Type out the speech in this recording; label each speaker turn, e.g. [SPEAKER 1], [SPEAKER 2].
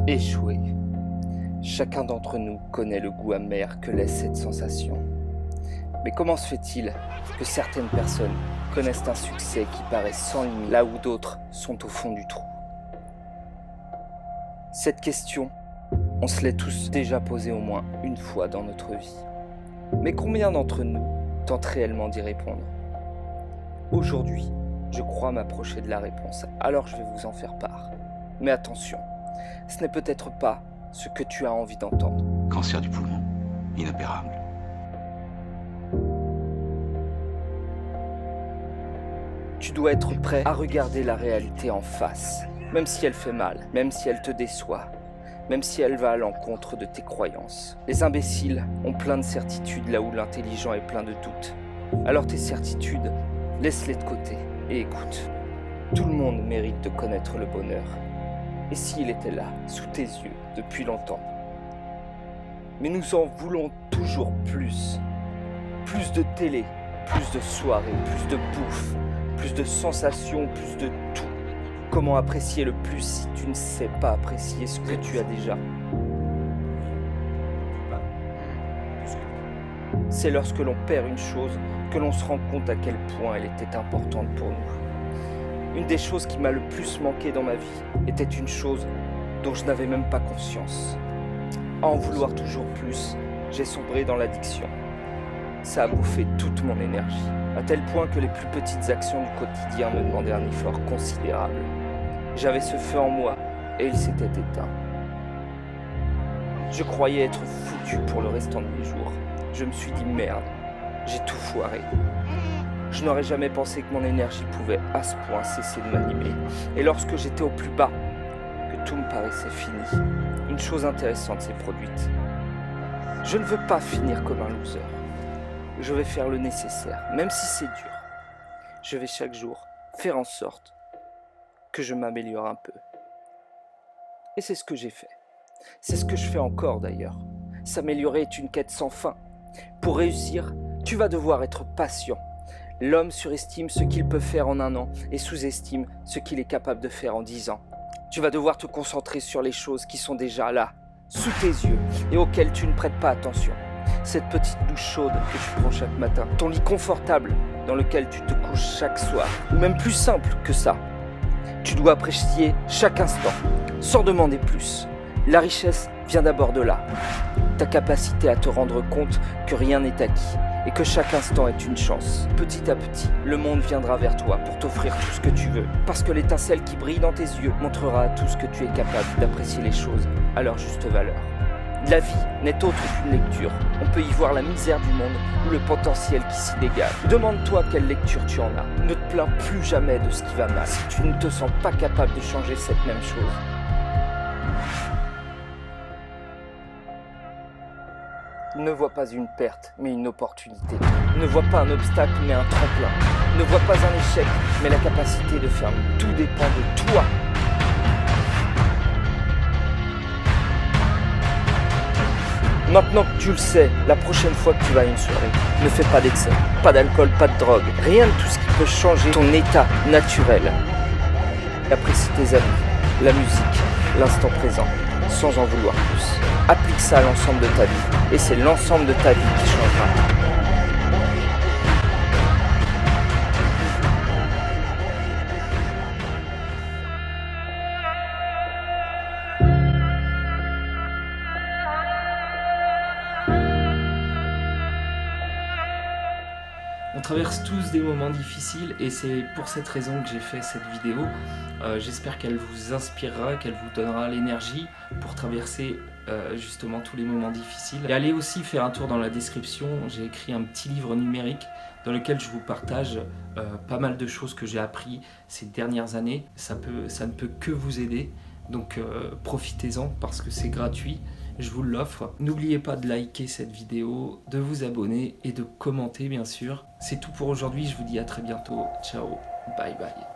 [SPEAKER 1] Échouer. Chacun d'entre nous connaît le goût amer que laisse cette sensation. Mais comment se fait-il que certaines personnes connaissent un succès qui paraît sans limite, là où d'autres sont au fond du trou? Cette question, on se l'est tous déjà posée au moins une fois dans notre vie. Mais combien d'entre nous tentent réellement d'y répondre? Aujourd'hui, je crois m'approcher de la réponse, alors je vais vous en faire part. Mais attention, ce n'est peut-être pas ce que tu as envie d'entendre.
[SPEAKER 2] Cancer du poumon, inopérable.
[SPEAKER 1] Tu dois être prêt à regarder la réalité en face, même si elle fait mal, même si elle te déçoit, même si elle va à l'encontre de tes croyances. Les imbéciles ont plein de certitudes là où l'intelligent est plein de doutes. Alors tes certitudes, laisse-les de côté et écoute. Tout le monde mérite de connaître le bonheur. Et s'il était là, sous tes yeux, depuis longtemps? Mais nous en voulons toujours plus. Plus de télé, plus de soirées, plus de bouffe, plus de sensations, plus de tout. Comment apprécier le plus si tu ne sais pas apprécier ce que tu as déjà? C'est lorsque l'on perd une chose que l'on se rend compte à quel point elle était importante pour nous. Une des choses qui m'a le plus manqué dans ma vie était une chose dont je n'avais même pas conscience. À en vouloir toujours plus, j'ai sombré dans l'addiction. Ça a bouffé toute mon énergie, à tel point que les plus petites actions du quotidien me demandaient un effort considérable. J'avais ce feu en moi et il s'était éteint. Je croyais être foutu pour le restant de mes jours. Je me suis dit merde, j'ai tout foiré. Je n'aurais jamais pensé que mon énergie pouvait à ce point cesser de m'animer. Et lorsque j'étais au plus bas, que tout me paraissait fini, une chose intéressante s'est produite. Je ne veux pas finir comme un loser. Je vais faire le nécessaire, même si c'est dur. Je vais chaque jour faire en sorte que je m'améliore un peu. Et c'est ce que j'ai fait. C'est ce que je fais encore d'ailleurs. S'améliorer est une quête sans fin. Pour réussir, tu vas devoir être patient. L'homme surestime ce qu'il peut faire en un an et sous-estime ce qu'il est capable de faire en 10 ans. Tu vas devoir te concentrer sur les choses qui sont déjà là, sous tes yeux, et auxquelles tu ne prêtes pas attention. Cette petite douche chaude que tu prends chaque matin, ton lit confortable dans lequel tu te couches chaque soir, ou même plus simple que ça. Tu dois apprécier chaque instant, sans demander plus. La richesse vient d'abord de là. Ta capacité à te rendre compte que rien n'est acquis et que chaque instant est une chance. Petit à petit, le monde viendra vers toi pour t'offrir tout ce que tu veux. Parce que l'étincelle qui brille dans tes yeux montrera à tous que tu es capable d'apprécier les choses à leur juste valeur. La vie n'est autre qu'une lecture. On peut y voir la misère du monde ou le potentiel qui s'y dégage. Demande-toi quelle lecture tu en as. Ne te plains plus jamais de ce qui va mal si tu ne te sens pas capable de changer cette même chose. Ne vois pas une perte, mais une opportunité. Ne vois pas un obstacle, mais un tremplin. Ne vois pas un échec, mais la capacité de faire mieux. Tout dépend de toi. Maintenant que tu le sais, la prochaine fois que tu vas à une soirée, ne fais pas d'excès, pas d'alcool, pas de drogue, rien de tout ce qui peut changer ton état naturel. Apprécie tes amis, la musique, l'instant présent, sans en vouloir plus. Applique ça à l'ensemble de ta vie, et c'est l'ensemble de ta vie qui changera.
[SPEAKER 3] On traverse tous des moments difficiles et c'est pour cette raison que j'ai fait cette vidéo. J'espère qu'elle vous inspirera, qu'elle vous donnera l'énergie pour traverser justement tous les moments difficiles. Et allez aussi faire un tour dans la description, j'ai écrit un petit livre numérique dans lequel je vous partage pas mal de choses que j'ai appris ces dernières années. Ça ne peut que vous aider, donc profitez-en parce que c'est gratuit. Je vous l'offre. N'oubliez pas de liker cette vidéo, de vous abonner et de commenter bien sûr. C'est tout pour aujourd'hui, je vous dis à très bientôt. Ciao, bye bye.